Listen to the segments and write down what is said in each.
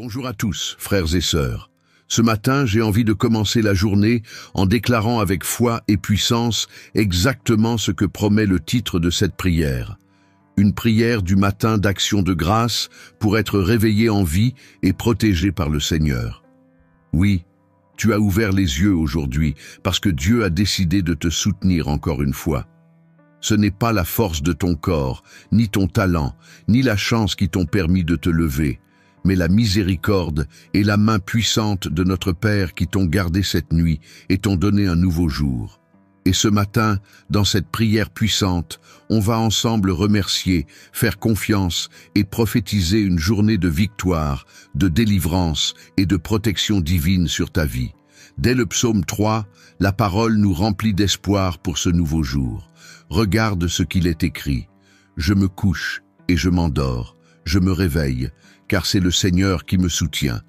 Bonjour à tous, frères et sœurs. Ce matin, j'ai envie de commencer la journée en déclarant avec foi et puissance exactement ce que promet le titre de cette prière. Une prière du matin d'action de grâce pour être réveillé en vie et protégé par le Seigneur. Oui, tu as ouvert les yeux aujourd'hui parce que Dieu a décidé de te soutenir encore une fois. Ce n'est pas la force de ton corps, ni ton talent, ni la chance qui t'ont permis de te lever, mais la miséricorde et la main puissante de notre Père qui t'ont gardé cette nuit et t'ont donné un nouveau jour. Et ce matin, dans cette prière puissante, on va ensemble remercier, faire confiance et prophétiser une journée de victoire, de délivrance et de protection divine sur ta vie. Dès le psaume 3, la parole nous remplit d'espoir pour ce nouveau jour. Regarde ce qu'il est écrit. Je me couche et je m'endors, je me réveille, car c'est le Seigneur qui me soutient.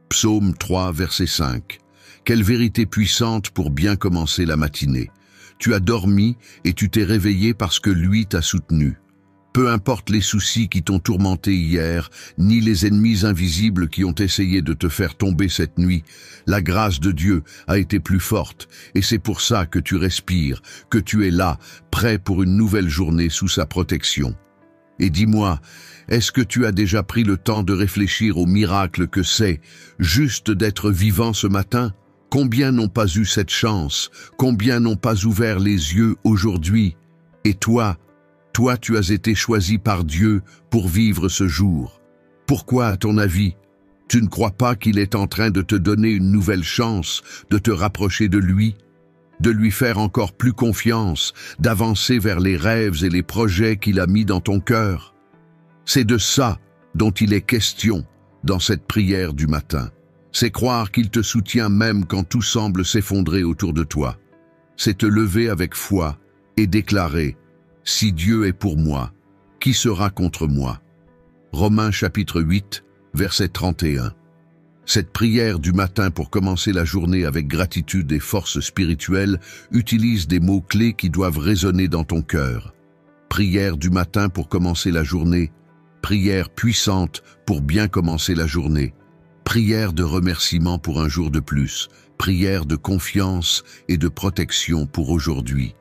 Psaume 3, verset 5. Quelle vérité puissante pour bien commencer la matinée. Tu as dormi et tu t'es réveillé parce que lui t'a soutenu. Peu importe les soucis qui t'ont tourmenté hier, ni les ennemis invisibles qui ont essayé de te faire tomber cette nuit, la grâce de Dieu a été plus forte et c'est pour ça que tu respires, que tu es là, prêt pour une nouvelle journée sous sa protection. Et dis-moi, est-ce que tu as déjà pris le temps de réfléchir au miracle que c'est, juste d'être vivant ce matin? Combien n'ont pas eu cette chance? Combien n'ont pas ouvert les yeux aujourd'hui? Et toi, tu as été choisi par Dieu pour vivre ce jour. Pourquoi, à ton avis, tu ne crois pas qu'il est en train de te donner une nouvelle chance, de te rapprocher de lui, de lui faire encore plus confiance, d'avancer vers les rêves et les projets qu'il a mis dans ton cœur? C'est de ça dont il est question dans cette prière du matin. C'est croire qu'il te soutient même quand tout semble s'effondrer autour de toi. C'est te lever avec foi et déclarer « Si Dieu est pour moi, qui sera contre moi ?» Romains chapitre 8, verset 31. Cette prière du matin pour commencer la journée avec gratitude et force spirituelle utilise des mots-clés qui doivent résonner dans ton cœur. Prière du matin pour commencer la journée, prière puissante pour bien commencer la journée, prière de remerciement pour un jour de plus, prière de confiance et de protection pour aujourd'hui.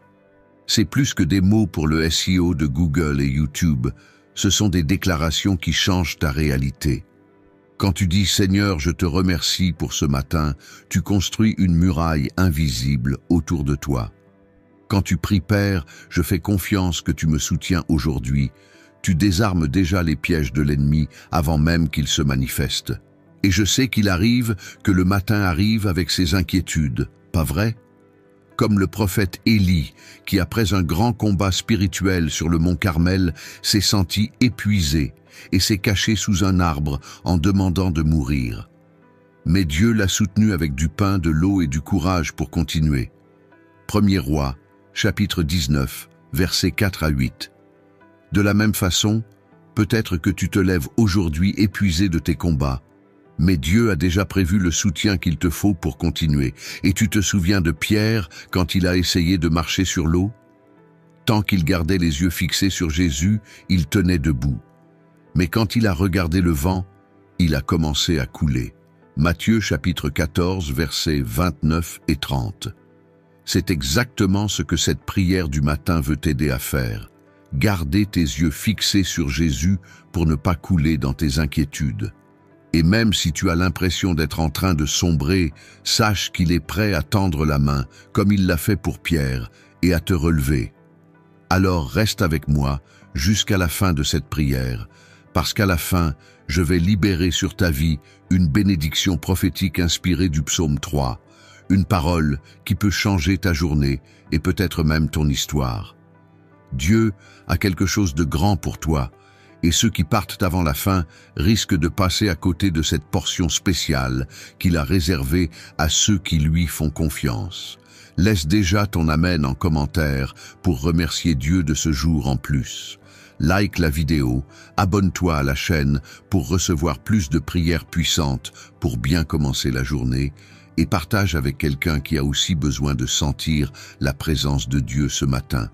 C'est plus que des mots pour le SEO de Google et YouTube, ce sont des déclarations qui changent ta réalité. Quand tu dis « Seigneur, je te remercie pour ce matin », tu construis une muraille invisible autour de toi. Quand tu pries « Père, je fais confiance que tu me soutiens aujourd'hui », tu désarmes déjà les pièges de l'ennemi avant même qu'il se manifeste. Et je sais qu'il arrive que le matin arrive avec ses inquiétudes, pas vrai? Comme le prophète Élie, qui après un grand combat spirituel sur le mont Carmel, s'est senti épuisé et s'est caché sous un arbre en demandant de mourir. Mais Dieu l'a soutenu avec du pain, de l'eau et du courage pour continuer. 1er Roi, chapitre 19, versets 4 à 8. De la même façon, peut-être que tu te lèves aujourd'hui épuisé de tes combats, mais Dieu a déjà prévu le soutien qu'il te faut pour continuer. Et tu te souviens de Pierre quand il a essayé de marcher sur l'eau? Tant qu'il gardait les yeux fixés sur Jésus, il tenait debout. Mais quand il a regardé le vent, il a commencé à couler. Matthieu chapitre 14, versets 29 et 30. C'est exactement ce que cette prière du matin veut t'aider à faire. Garder tes yeux fixés sur Jésus pour ne pas couler dans tes inquiétudes. Et même si tu as l'impression d'être en train de sombrer, sache qu'il est prêt à tendre la main, comme il l'a fait pour Pierre, et à te relever. Alors reste avec moi jusqu'à la fin de cette prière, parce qu'à la fin, je vais libérer sur ta vie une bénédiction prophétique inspirée du psaume 3, une parole qui peut changer ta journée et peut-être même ton histoire. Dieu a quelque chose de grand pour toi, et ceux qui partent avant la fin risquent de passer à côté de cette portion spéciale qu'il a réservée à ceux qui lui font confiance. Laisse déjà ton amen en commentaire pour remercier Dieu de ce jour en plus. Like la vidéo, abonne-toi à la chaîne pour recevoir plus de prières puissantes pour bien commencer la journée et partage avec quelqu'un qui a aussi besoin de sentir la présence de Dieu ce matin.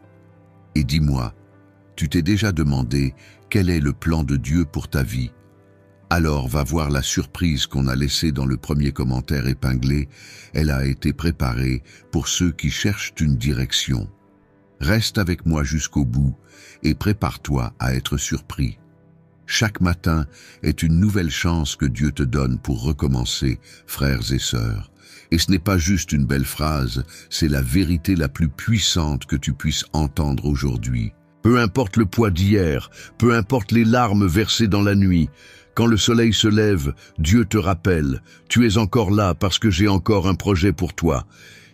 Et dis-moi, tu t'es déjà demandé quel est le plan de Dieu pour ta vie? Alors va voir la surprise qu'on a laissée dans le premier commentaire épinglé. Elle a été préparée pour ceux qui cherchent une direction. Reste avec moi jusqu'au bout et prépare-toi à être surpris. Chaque matin est une nouvelle chance que Dieu te donne pour recommencer, frères et sœurs. Et ce n'est pas juste une belle phrase, c'est la vérité la plus puissante que tu puisses entendre aujourd'hui. Peu importe le poids d'hier, peu importe les larmes versées dans la nuit, quand le soleil se lève, Dieu te rappelle, tu es encore là parce que j'ai encore un projet pour toi.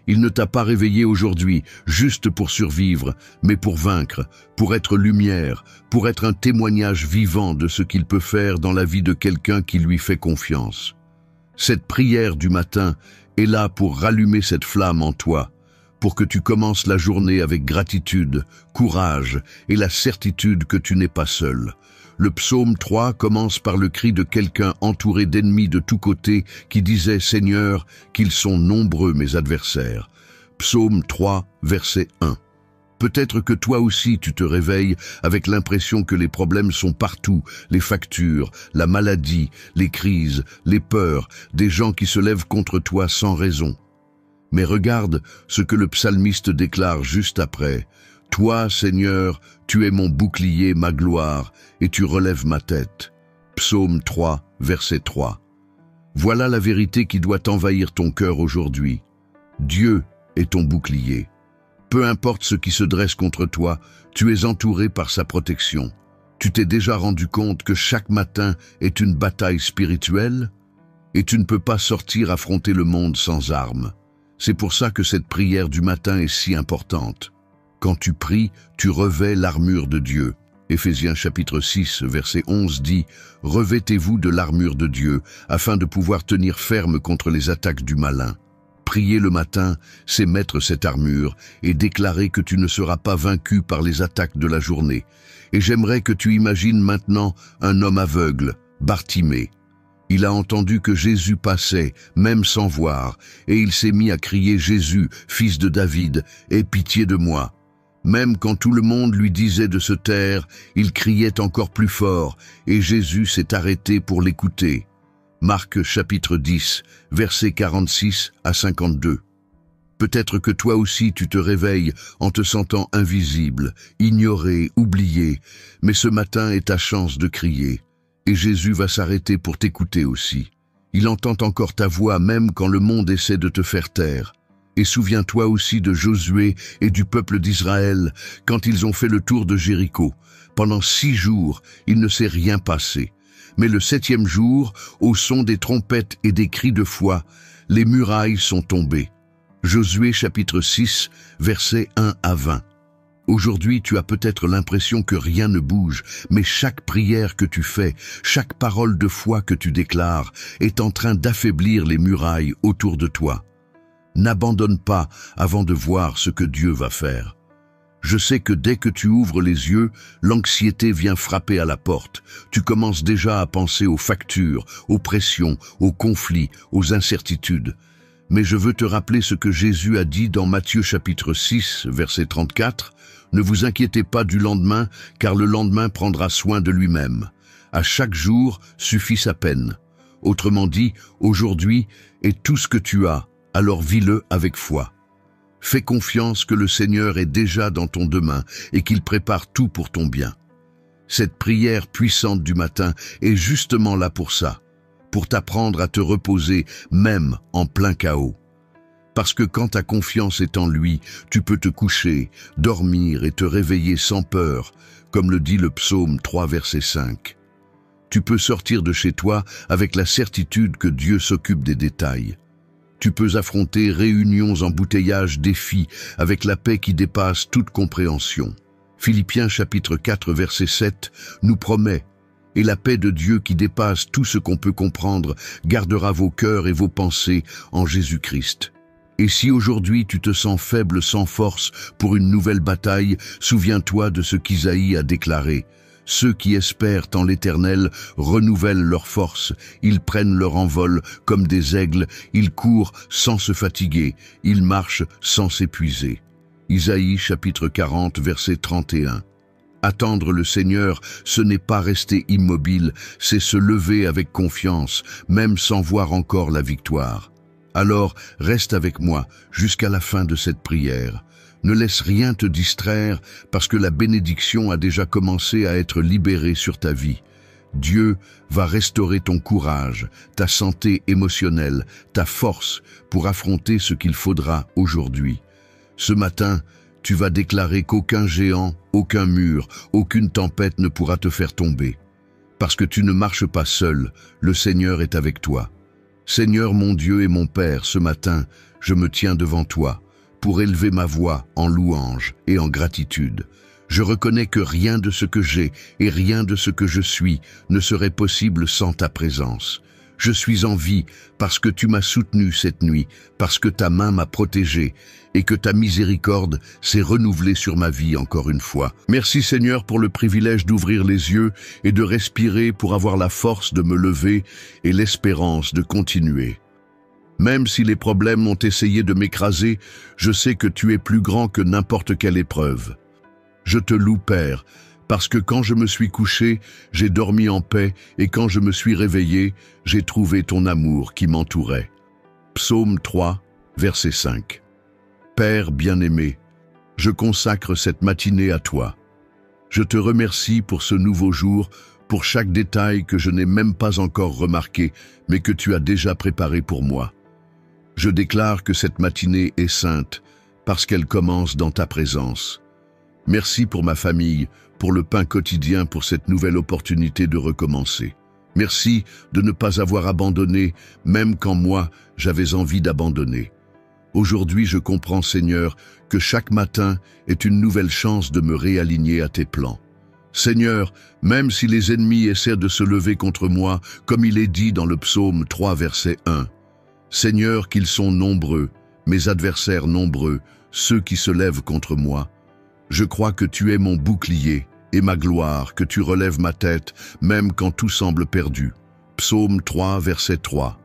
Il ne t'a pas réveillé aujourd'hui juste pour survivre, mais pour vaincre, pour être lumière, pour être un témoignage vivant de ce qu'il peut faire dans la vie de quelqu'un qui lui fait confiance. Cette prière du matin est là pour rallumer cette flamme en toi, pour que tu commences la journée avec gratitude, courage et la certitude que tu n'es pas seul. Le psaume 3 commence par le cri de quelqu'un entouré d'ennemis de tous côtés qui disait « Seigneur, qu'ils sont nombreux mes adversaires ». Psaume 3, verset 1. Peut-être que toi aussi tu te réveilles avec l'impression que les problèmes sont partout, les factures, la maladie, les crises, les peurs, des gens qui se lèvent contre toi sans raison. Mais regarde ce que le psalmiste déclare juste après. « Toi, Seigneur, tu es mon bouclier, ma gloire, et tu relèves ma tête. » Psaume 3, verset 3. Voilà la vérité qui doit envahir ton cœur aujourd'hui. Dieu est ton bouclier. Peu importe ce qui se dresse contre toi, tu es entouré par sa protection. Tu t'es déjà rendu compte que chaque matin est une bataille spirituelle? Et tu ne peux pas sortir affronter le monde sans armes. C'est pour ça que cette prière du matin est si importante. Quand tu pries, tu revêts l'armure de Dieu. Éphésiens chapitre 6, verset 11 dit « Revêtez-vous de l'armure de Dieu, afin de pouvoir tenir ferme contre les attaques du malin. » Prier le matin, c'est mettre cette armure et déclarer que tu ne seras pas vaincu par les attaques de la journée. Et j'aimerais que tu imagines maintenant un homme aveugle, Bartimée. Il a entendu que Jésus passait, même sans voir, et il s'est mis à crier « Jésus, fils de David, aie pitié de moi !» Même quand tout le monde lui disait de se taire, il criait encore plus fort, et Jésus s'est arrêté pour l'écouter. Marc chapitre 10, versets 46 à 52. Peut-être que toi aussi tu te réveilles en te sentant invisible, ignoré, oublié, mais ce matin est ta chance de crier. Et Jésus va s'arrêter pour t'écouter aussi. Il entend encore ta voix même quand le monde essaie de te faire taire. Et souviens-toi aussi de Josué et du peuple d'Israël quand ils ont fait le tour de Jéricho. Pendant 6 jours, il ne s'est rien passé. Mais le 7e jour, au son des trompettes et des cris de foi, les murailles sont tombées. Josué chapitre 6, versets 1 à 20. Aujourd'hui, tu as peut-être l'impression que rien ne bouge, mais chaque prière que tu fais, chaque parole de foi que tu déclares, est en train d'affaiblir les murailles autour de toi. N'abandonne pas avant de voir ce que Dieu va faire. Je sais que dès que tu ouvres les yeux, l'anxiété vient frapper à la porte. Tu commences déjà à penser aux factures, aux pressions, aux conflits, aux incertitudes. Mais je veux te rappeler ce que Jésus a dit dans Matthieu chapitre 6, verset 34. « Ne vous inquiétez pas du lendemain, car le lendemain prendra soin de lui-même. À chaque jour suffit sa peine. » Autrement dit, aujourd'hui est tout ce que tu as, alors vis-le avec foi. Fais confiance que le Seigneur est déjà dans ton demain et qu'il prépare tout pour ton bien. Cette prière puissante du matin est justement là pour ça, pour t'apprendre à te reposer même en plein chaos. Parce que quand ta confiance est en lui, tu peux te coucher, dormir et te réveiller sans peur, comme le dit le psaume 3 verset 5. Tu peux sortir de chez toi avec la certitude que Dieu s'occupe des détails. Tu peux affronter réunions, embouteillages, défis, avec la paix qui dépasse toute compréhension. Philippiens chapitre 4 verset 7 nous promet « Et la paix de Dieu qui dépasse tout ce qu'on peut comprendre gardera vos cœurs et vos pensées en Jésus-Christ. » Et si aujourd'hui tu te sens faible sans force pour une nouvelle bataille, souviens-toi de ce qu'Isaïe a déclaré. Ceux qui espèrent en l'Éternel renouvellent leurs forces, ils prennent leur envol comme des aigles, ils courent sans se fatiguer, ils marchent sans s'épuiser. Isaïe chapitre 40 verset 31. Attendre le Seigneur, ce n'est pas rester immobile, c'est se lever avec confiance, même sans voir encore la victoire. Alors, reste avec moi jusqu'à la fin de cette prière. Ne laisse rien te distraire parce que la bénédiction a déjà commencé à être libérée sur ta vie. Dieu va restaurer ton courage, ta santé émotionnelle, ta force pour affronter ce qu'il faudra aujourd'hui. Ce matin, tu vas déclarer qu'aucun géant, aucun mur, aucune tempête ne pourra te faire tomber. Parce que tu ne marches pas seul, le Seigneur est avec toi. Seigneur mon Dieu et mon Père, ce matin, je me tiens devant toi pour élever ma voix en louange et en gratitude. Je reconnais que rien de ce que j'ai et rien de ce que je suis ne serait possible sans ta présence. Je suis en vie parce que tu m'as soutenu cette nuit, parce que ta main m'a protégé et que ta miséricorde s'est renouvelée sur ma vie encore une fois. Merci Seigneur pour le privilège d'ouvrir les yeux et de respirer pour avoir la force de me lever et l'espérance de continuer. Même si les problèmes ont essayé de m'écraser, je sais que tu es plus grand que n'importe quelle épreuve. Je te loue, Père, parce que quand je me suis couché, j'ai dormi en paix, et quand je me suis réveillé, j'ai trouvé ton amour qui m'entourait. Psaume 3, verset 5. Père bien-aimé, je consacre cette matinée à toi. Je te remercie pour ce nouveau jour, pour chaque détail que je n'ai même pas encore remarqué, mais que tu as déjà préparé pour moi. Je déclare que cette matinée est sainte, parce qu'elle commence dans ta présence. Merci pour ma famille, pour le pain quotidien, pour cette nouvelle opportunité de recommencer. Merci de ne pas avoir abandonné, même quand moi, j'avais envie d'abandonner. Aujourd'hui, je comprends, Seigneur, que chaque matin est une nouvelle chance de me réaligner à tes plans. Seigneur, même si les ennemis essaient de se lever contre moi, comme il est dit dans le psaume 3, verset 1, Seigneur, qu'ils sont nombreux, mes adversaires nombreux, ceux qui se lèvent contre moi, je crois que tu es mon bouclier et ma gloire, que tu relèves ma tête, même quand tout semble perdu. Psaume 3, verset 3.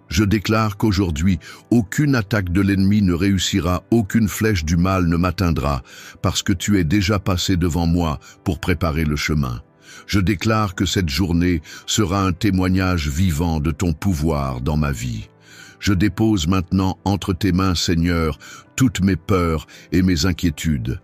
Je déclare qu'aujourd'hui, aucune attaque de l'ennemi ne réussira, aucune flèche du mal ne m'atteindra, parce que tu es déjà passé devant moi pour préparer le chemin. Je déclare que cette journée sera un témoignage vivant de ton pouvoir dans ma vie. Je dépose maintenant entre tes mains, Seigneur, toutes mes peurs et mes inquiétudes.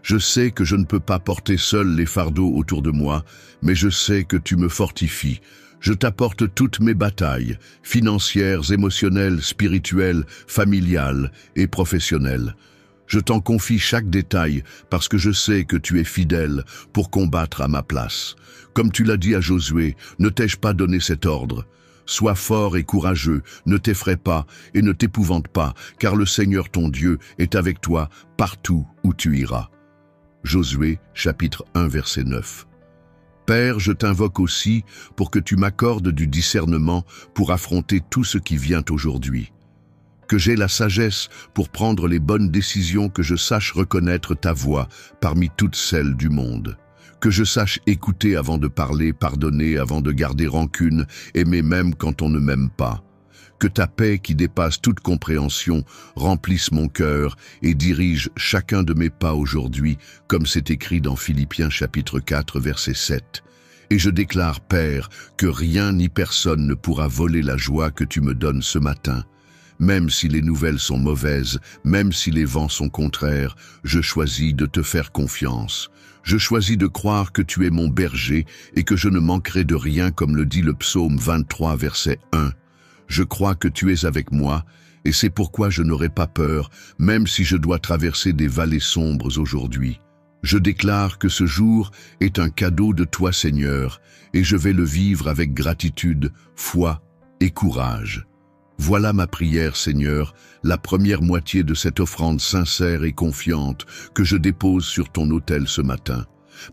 Je sais que je ne peux pas porter seul les fardeaux autour de moi, mais je sais que tu me fortifies. Je t'apporte toutes mes batailles, financières, émotionnelles, spirituelles, familiales et professionnelles. Je t'en confie chaque détail parce que je sais que tu es fidèle pour combattre à ma place. Comme tu l'as dit à Josué, ne t'ai-je pas donné cet ordre ? Sois fort et courageux, ne t'effraie pas et ne t'épouvante pas, car le Seigneur ton Dieu est avec toi partout où tu iras. Josué, chapitre 1, verset 9. Père, je t'invoque aussi pour que tu m'accordes du discernement pour affronter tout ce qui vient aujourd'hui. Que j'aie la sagesse pour prendre les bonnes décisions, que je sache reconnaître ta voix parmi toutes celles du monde. Que je sache écouter avant de parler, pardonner avant de garder rancune, aimer même quand on ne m'aime pas. Que ta paix qui dépasse toute compréhension remplisse mon cœur et dirige chacun de mes pas aujourd'hui, comme c'est écrit dans Philippiens chapitre 4, verset 7. Et je déclare, Père, que rien ni personne ne pourra voler la joie que tu me donnes ce matin. Même si les nouvelles sont mauvaises, même si les vents sont contraires, je choisis de te faire confiance. Je choisis de croire que tu es mon berger et que je ne manquerai de rien, comme le dit le psaume 23, verset 1. Je crois que tu es avec moi, et c'est pourquoi je n'aurai pas peur, même si je dois traverser des vallées sombres aujourd'hui. Je déclare que ce jour est un cadeau de toi, Seigneur, et je vais le vivre avec gratitude, foi et courage. Voilà ma prière, Seigneur, la première moitié de cette offrande sincère et confiante que je dépose sur ton autel ce matin.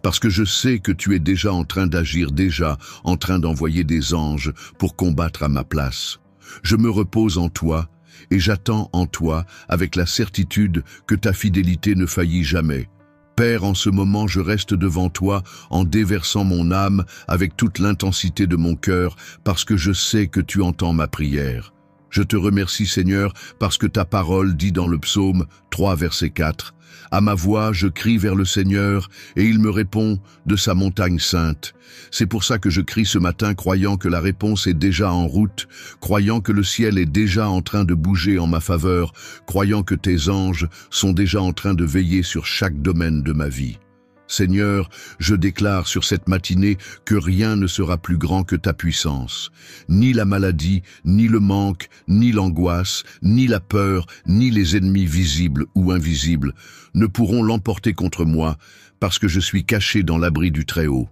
Parce que je sais que tu es déjà en train d'agir, déjà en train d'envoyer des anges pour combattre à ma place. Je me repose en toi et j'attends en toi avec la certitude que ta fidélité ne faillit jamais. Père, en ce moment, je reste devant toi en déversant mon âme avec toute l'intensité de mon cœur parce que je sais que tu entends ma prière. Je te remercie, Seigneur, parce que ta parole dit dans le psaume 3, verset 4, « À ma voix, je crie vers le Seigneur, et il me répond de sa montagne sainte. » C'est pour ça que je crie ce matin, croyant que la réponse est déjà en route, croyant que le ciel est déjà en train de bouger en ma faveur, croyant que tes anges sont déjà en train de veiller sur chaque domaine de ma vie. Seigneur, je déclare sur cette matinée que rien ne sera plus grand que ta puissance. Ni la maladie, ni le manque, ni l'angoisse, ni la peur, ni les ennemis visibles ou invisibles ne pourront l'emporter contre moi, parce que je suis caché dans l'abri du Très-Haut.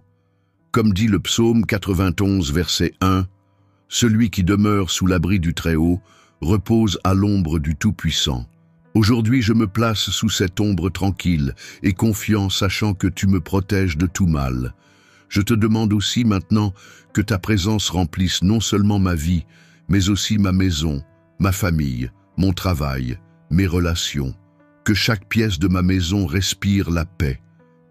Comme dit le psaume 91, verset 1, « Celui qui demeure sous l'abri du Très-Haut repose à l'ombre du Tout-Puissant. » Aujourd'hui, je me place sous cette ombre tranquille et confiant, sachant que tu me protèges de tout mal. Je te demande aussi maintenant que ta présence remplisse non seulement ma vie, mais aussi ma maison, ma famille, mon travail, mes relations. Que chaque pièce de ma maison respire la paix.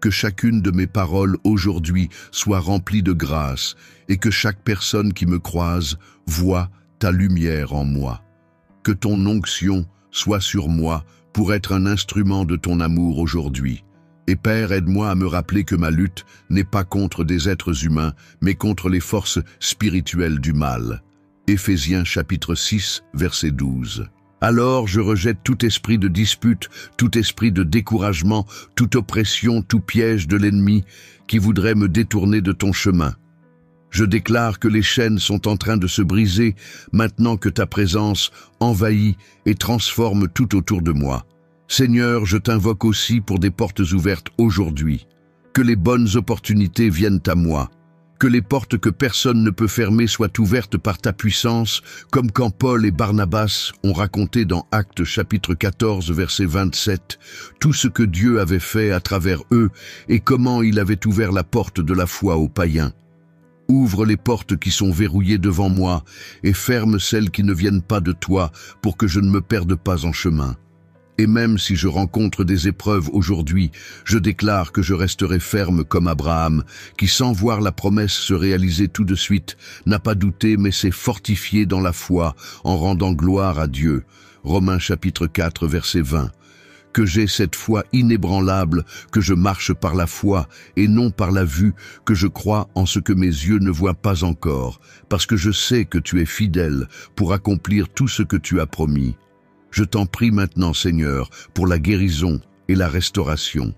Que chacune de mes paroles aujourd'hui soit remplie de grâce et que chaque personne qui me croise voie ta lumière en moi. Que ton onction soit sur moi pour être un instrument de ton amour aujourd'hui. Et Père, aide-moi à me rappeler que ma lutte n'est pas contre des êtres humains, mais contre les forces spirituelles du mal. Éphésiens chapitre 6, verset 12. Alors je rejette tout esprit de dispute, tout esprit de découragement, toute oppression, tout piège de l'ennemi qui voudrait me détourner de ton chemin. Je déclare que les chaînes sont en train de se briser maintenant que ta présence envahit et transforme tout autour de moi. Seigneur, je t'invoque aussi pour des portes ouvertes aujourd'hui. Que les bonnes opportunités viennent à moi. Que les portes que personne ne peut fermer soient ouvertes par ta puissance, comme quand Paul et Barnabas ont raconté dans Actes chapitre 14, verset 27, tout ce que Dieu avait fait à travers eux et comment il avait ouvert la porte de la foi aux païens. Ouvre les portes qui sont verrouillées devant moi et ferme celles qui ne viennent pas de toi pour que je ne me perde pas en chemin. Et même si je rencontre des épreuves aujourd'hui, je déclare que je resterai ferme comme Abraham, qui sans voir la promesse se réaliser tout de suite, n'a pas douté mais s'est fortifié dans la foi en rendant gloire à Dieu. Romains chapitre 4, verset 20. Que j'ai cette foi inébranlable, que je marche par la foi et non par la vue, que je crois en ce que mes yeux ne voient pas encore, parce que je sais que tu es fidèle pour accomplir tout ce que tu as promis. Je t'en prie maintenant, Seigneur, pour la guérison et la restauration.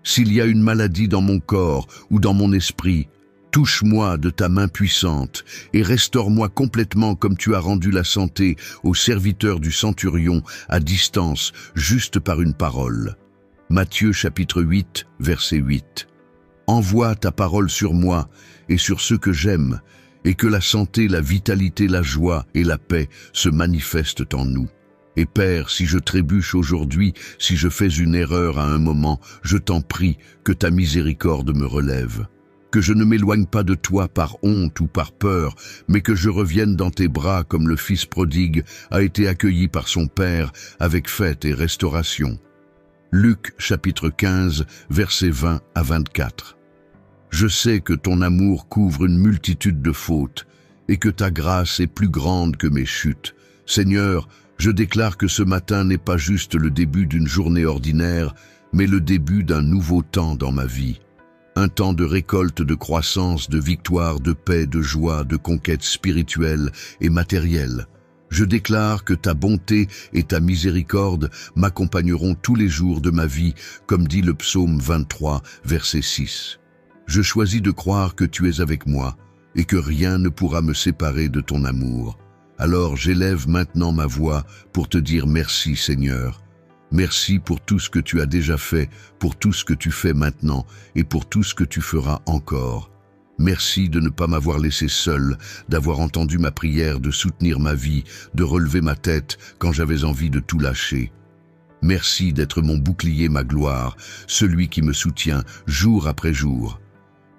S'il y a une maladie dans mon corps ou dans mon esprit, touche-moi de ta main puissante et restaure-moi complètement comme tu as rendu la santé au serviteur du centurion à distance, juste par une parole. Matthieu chapitre 8, verset 8. Envoie ta parole sur moi et sur ceux que j'aime, et que la santé, la vitalité, la joie et la paix se manifestent en nous. Et Père, si je trébuche aujourd'hui, si je fais une erreur à un moment, je t'en prie que ta miséricorde me relève. Que je ne m'éloigne pas de toi par honte ou par peur, mais que je revienne dans tes bras comme le fils prodigue a été accueilli par son père avec fête et restauration. Luc chapitre 15, versets 20 à 24. Je sais que ton amour couvre une multitude de fautes et que ta grâce est plus grande que mes chutes. Seigneur, je déclare que ce matin n'est pas juste le début d'une journée ordinaire, mais le début d'un nouveau temps dans ma vie. Un temps de récolte, de croissance, de victoire, de paix, de joie, de conquête spirituelle et matérielle. Je déclare que ta bonté et ta miséricorde m'accompagneront tous les jours de ma vie, comme dit le psaume 23, verset 6. Je choisis de croire que tu es avec moi et que rien ne pourra me séparer de ton amour. Alors j'élève maintenant ma voix pour te dire merci, Seigneur. Merci pour tout ce que tu as déjà fait, pour tout ce que tu fais maintenant et pour tout ce que tu feras encore. Merci de ne pas m'avoir laissé seul, d'avoir entendu ma prière, de soutenir ma vie, de relever ma tête quand j'avais envie de tout lâcher. Merci d'être mon bouclier, ma gloire, celui qui me soutient jour après jour.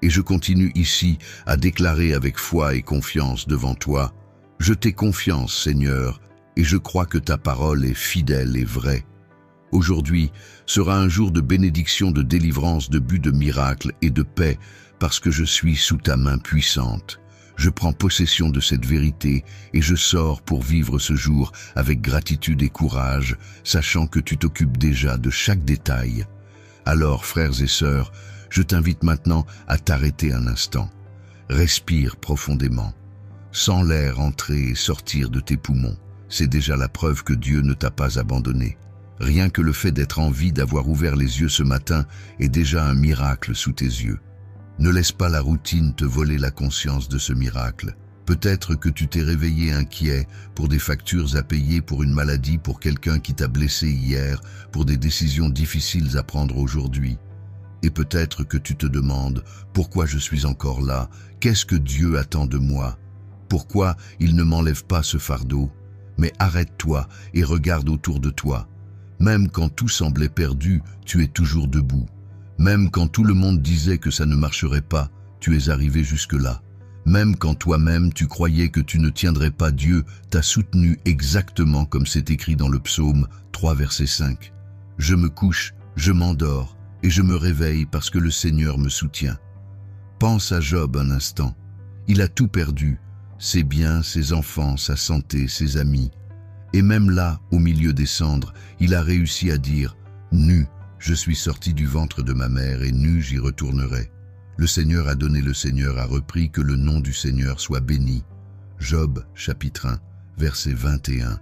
Et je continue ici à déclarer avec foi et confiance devant toi: je t'ai confiance, Seigneur, et je crois que ta parole est fidèle et vraie. Aujourd'hui sera un jour de bénédiction, de délivrance, de but de miracle et de paix, parce que je suis sous ta main puissante. Je prends possession de cette vérité et je sors pour vivre ce jour avec gratitude et courage, sachant que tu t'occupes déjà de chaque détail. Alors, frères et sœurs, je t'invite maintenant à t'arrêter un instant. Respire profondément. Sens l'air entrer et sortir de tes poumons. C'est déjà la preuve que Dieu ne t'a pas abandonné. Rien que le fait d'être en vie, d'avoir ouvert les yeux ce matin, est déjà un miracle sous tes yeux. Ne laisse pas la routine te voler la conscience de ce miracle. Peut-être que tu t'es réveillé inquiet pour des factures à payer, pour une maladie, pour quelqu'un qui t'a blessé hier, pour des décisions difficiles à prendre aujourd'hui. Et peut-être que tu te demandes « Pourquoi je suis encore là? Qu'est-ce que Dieu attend de moi? Pourquoi il ne m'enlève pas ce fardeau ?» Mais arrête-toi et regarde autour de toi. Même quand tout semblait perdu, tu es toujours debout. Même quand tout le monde disait que ça ne marcherait pas, tu es arrivé jusque-là. Même quand toi-même tu croyais que tu ne tiendrais pas, Dieu t'a soutenu exactement comme c'est écrit dans le psaume 3 verset 5. Je me couche, je m'endors et je me réveille parce que le Seigneur me soutient. Pense à Job un instant. Il a tout perdu, ses biens, ses enfants, sa santé, ses amis. Et même là, au milieu des cendres, il a réussi à dire « Nu, je suis sorti du ventre de ma mère et nu j'y retournerai. Le Seigneur a donné, le Seigneur a repris, que le nom du Seigneur soit béni. » Job, chapitre 1, verset 21.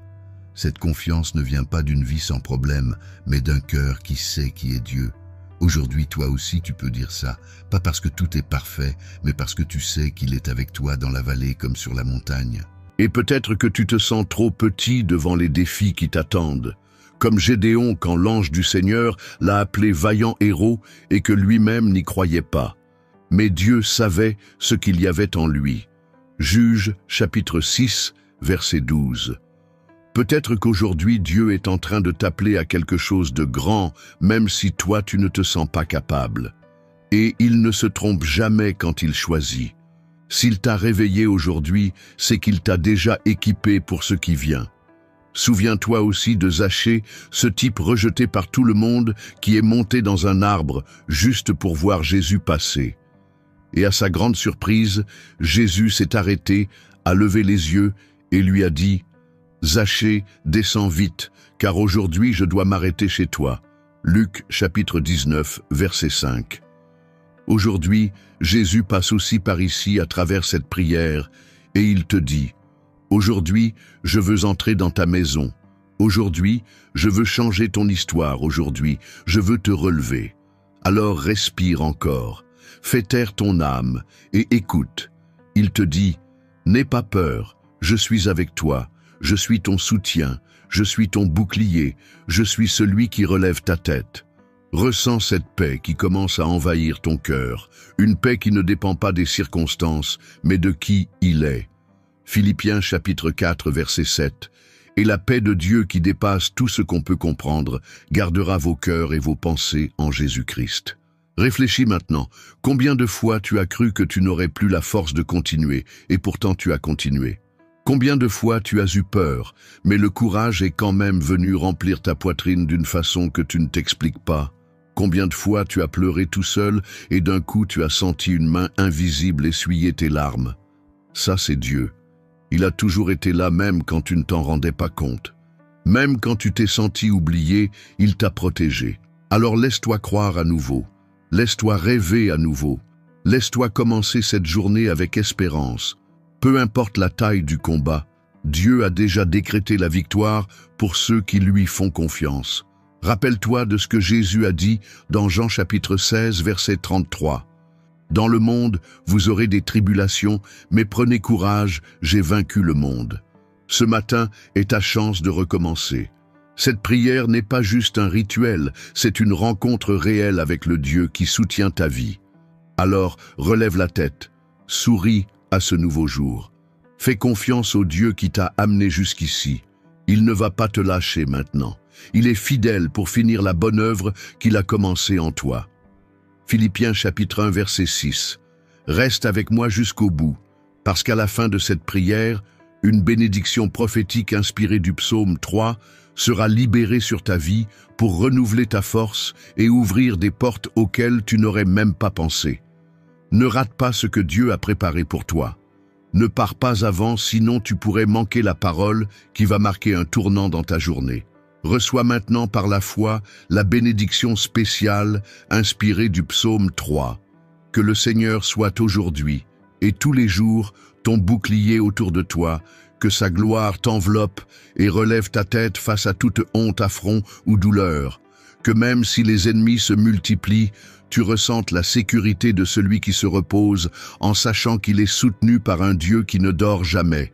Cette confiance ne vient pas d'une vie sans problème, mais d'un cœur qui sait qui est Dieu. Aujourd'hui, toi aussi, tu peux dire ça, pas parce que tout est parfait, mais parce que tu sais qu'il est avec toi dans la vallée comme sur la montagne. Et peut-être que tu te sens trop petit devant les défis qui t'attendent. Comme Gédéon quand l'ange du Seigneur l'a appelé vaillant héros et que lui-même n'y croyait pas. Mais Dieu savait ce qu'il y avait en lui. Juges, chapitre 6, verset 12. Peut-être qu'aujourd'hui Dieu est en train de t'appeler à quelque chose de grand, même si toi tu ne te sens pas capable. Et il ne se trompe jamais quand il choisit. S'il t'a réveillé aujourd'hui, c'est qu'il t'a déjà équipé pour ce qui vient. Souviens-toi aussi de Zachée, ce type rejeté par tout le monde qui est monté dans un arbre juste pour voir Jésus passer. Et à sa grande surprise, Jésus s'est arrêté, a levé les yeux et lui a dit « Zachée, descends vite, car aujourd'hui je dois m'arrêter chez toi. » Luc chapitre 19, verset 5. Aujourd'hui, Jésus passe aussi par ici à travers cette prière et il te dit « Aujourd'hui, je veux entrer dans ta maison. Aujourd'hui, je veux changer ton histoire. Aujourd'hui, je veux te relever. Alors respire encore, fais taire ton âme et écoute. Il te dit « N'aie pas peur, je suis avec toi, je suis ton soutien, je suis ton bouclier, je suis celui qui relève ta tête. » Ressens cette paix qui commence à envahir ton cœur, une paix qui ne dépend pas des circonstances, mais de qui il est. Philippiens chapitre 4 verset 7. Et la paix de Dieu qui dépasse tout ce qu'on peut comprendre, gardera vos cœurs et vos pensées en Jésus-Christ. Réfléchis maintenant, combien de fois tu as cru que tu n'aurais plus la force de continuer, et pourtant tu as continué? Combien de fois tu as eu peur, mais le courage est quand même venu remplir ta poitrine d'une façon que tu ne t'expliques pas? Combien de fois tu as pleuré tout seul et d'un coup tu as senti une main invisible essuyer tes larmes? Ça, c'est Dieu. Il a toujours été là même quand tu ne t'en rendais pas compte. Même quand tu t'es senti oublié, il t'a protégé. Alors laisse-toi croire à nouveau. Laisse-toi rêver à nouveau. Laisse-toi commencer cette journée avec espérance. Peu importe la taille du combat, Dieu a déjà décrété la victoire pour ceux qui lui font confiance. Rappelle-toi de ce que Jésus a dit dans Jean chapitre 16, verset 33. « Dans le monde, vous aurez des tribulations, mais prenez courage, j'ai vaincu le monde. » Ce matin est ta chance de recommencer. Cette prière n'est pas juste un rituel, c'est une rencontre réelle avec le Dieu qui soutient ta vie. Alors, relève la tête, souris à ce nouveau jour. Fais confiance au Dieu qui t'a amené jusqu'ici. Il ne va pas te lâcher maintenant. Il est fidèle pour finir la bonne œuvre qu'il a commencée en toi. Philippiens chapitre 1 verset 6. Reste avec moi jusqu'au bout, parce qu'à la fin de cette prière, une bénédiction prophétique inspirée du psaume 3 sera libérée sur ta vie pour renouveler ta force et ouvrir des portes auxquelles tu n'aurais même pas pensé. Ne rate pas ce que Dieu a préparé pour toi. Ne pars pas avant, sinon tu pourrais manquer la parole qui va marquer un tournant dans ta journée. Reçois maintenant par la foi la bénédiction spéciale inspirée du psaume 3. Que le Seigneur soit aujourd'hui et tous les jours ton bouclier autour de toi, que sa gloire t'enveloppe et relève ta tête face à toute honte, affront ou douleur. Que même si les ennemis se multiplient, tu ressentes la sécurité de celui qui se repose en sachant qu'il est soutenu par un Dieu qui ne dort jamais.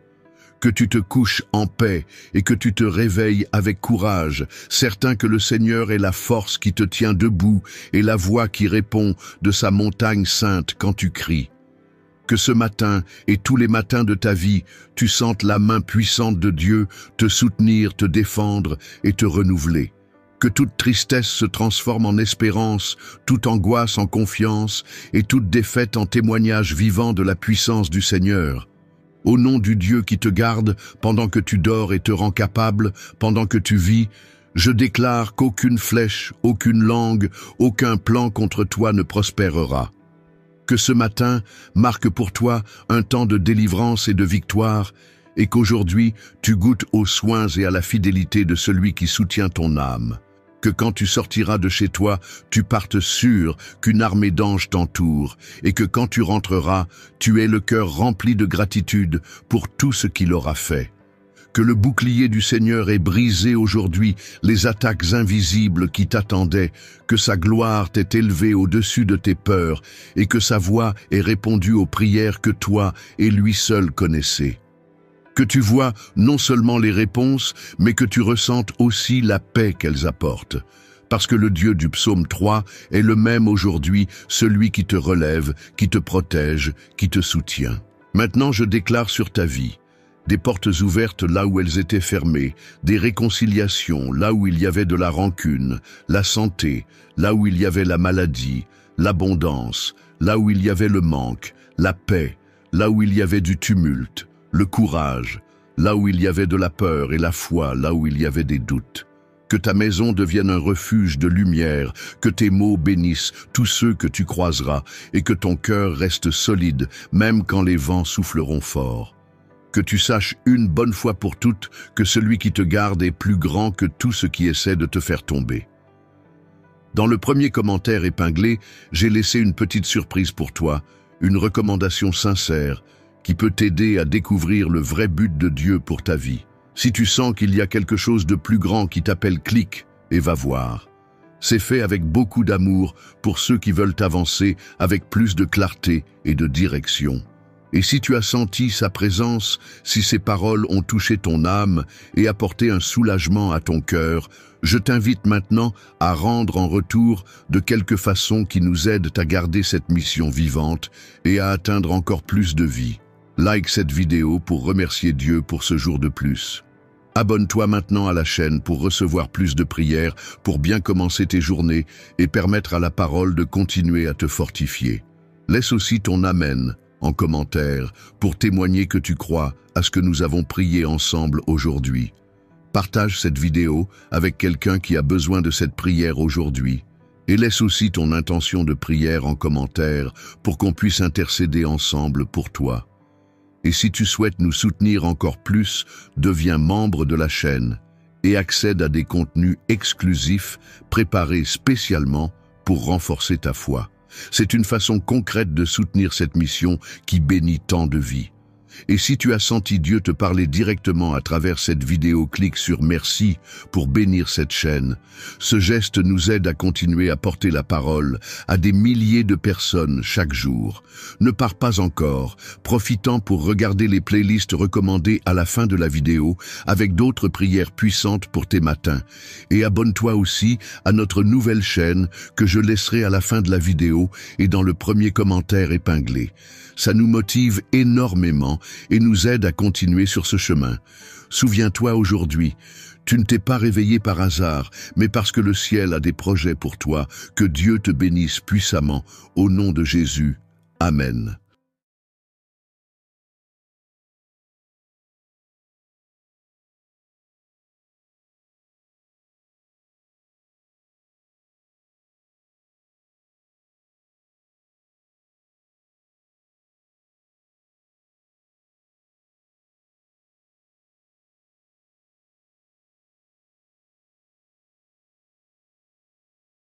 Que tu te couches en paix et que tu te réveilles avec courage, certain que le Seigneur est la force qui te tient debout et la voix qui répond de sa montagne sainte quand tu cries. Que ce matin et tous les matins de ta vie, tu sentes la main puissante de Dieu te soutenir, te défendre et te renouveler. Que toute tristesse se transforme en espérance, toute angoisse en confiance et toute défaite en témoignage vivant de la puissance du Seigneur. Au nom du Dieu qui te garde pendant que tu dors et te rend capable, pendant que tu vis, je déclare qu'aucune flèche, aucune langue, aucun plan contre toi ne prospérera. Que ce matin marque pour toi un temps de délivrance et de victoire, et qu'aujourd'hui tu goûtes aux soins et à la fidélité de celui qui soutient ton âme. Que quand tu sortiras de chez toi, tu partes sûr qu'une armée d'anges t'entoure, et que quand tu rentreras, tu aies le cœur rempli de gratitude pour tout ce qu'il aura fait. Que le bouclier du Seigneur ait brisé aujourd'hui les attaques invisibles qui t'attendaient, que sa gloire t'ait élevé au-dessus de tes peurs, et que sa voix ait répondu aux prières que toi et lui seul connaissez. Que tu vois non seulement les réponses, mais que tu ressentes aussi la paix qu'elles apportent. Parce que le Dieu du psaume 3 est le même aujourd'hui, celui qui te relève, qui te protège, qui te soutient. Maintenant je déclare sur ta vie des portes ouvertes là où elles étaient fermées, des réconciliations là où il y avait de la rancune, la santé là où il y avait la maladie, l'abondance là où il y avait le manque, la paix là où il y avait du tumulte, le courage, là où il y avait de la peur et la foi, là où il y avait des doutes. Que ta maison devienne un refuge de lumière, que tes mots bénissent tous ceux que tu croiseras et que ton cœur reste solide, même quand les vents souffleront fort. Que tu saches une bonne fois pour toutes que celui qui te garde est plus grand que tout ce qui essaie de te faire tomber. Dans le premier commentaire épinglé, j'ai laissé une petite surprise pour toi, une recommandation sincère, qui peut t'aider à découvrir le vrai but de Dieu pour ta vie. Si tu sens qu'il y a quelque chose de plus grand qui t'appelle, clique et va voir. C'est fait avec beaucoup d'amour pour ceux qui veulent avancer avec plus de clarté et de direction. Et si tu as senti sa présence, si ces paroles ont touché ton âme et apporté un soulagement à ton cœur, je t'invite maintenant à rendre en retour de quelque façon qui nous aide à garder cette mission vivante et à atteindre encore plus de vie. Like cette vidéo pour remercier Dieu pour ce jour de plus. Abonne-toi maintenant à la chaîne pour recevoir plus de prières, pour bien commencer tes journées et permettre à la parole de continuer à te fortifier. Laisse aussi ton Amen en commentaire pour témoigner que tu crois à ce que nous avons prié ensemble aujourd'hui. Partage cette vidéo avec quelqu'un qui a besoin de cette prière aujourd'hui. Et laisse aussi ton intention de prière en commentaire pour qu'on puisse intercéder ensemble pour toi. Et si tu souhaites nous soutenir encore plus, deviens membre de la chaîne et accède à des contenus exclusifs préparés spécialement pour renforcer ta foi. C'est une façon concrète de soutenir cette mission qui bénit tant de vies. Et si tu as senti Dieu te parler directement à travers cette vidéo, clique sur Merci pour bénir cette chaîne. Ce geste nous aide à continuer à porter la parole à des milliers de personnes chaque jour. Ne pars pas encore, profitant pour regarder les playlists recommandées à la fin de la vidéo avec d'autres prières puissantes pour tes matins. Et abonne-toi aussi à notre nouvelle chaîne que je laisserai à la fin de la vidéo et dans le premier commentaire épinglé. Ça nous motive énormément et nous aide à continuer sur ce chemin. Souviens-toi aujourd'hui, tu ne t'es pas réveillé par hasard, mais parce que le ciel a des projets pour toi. Que Dieu te bénisse puissamment, au nom de Jésus. Amen.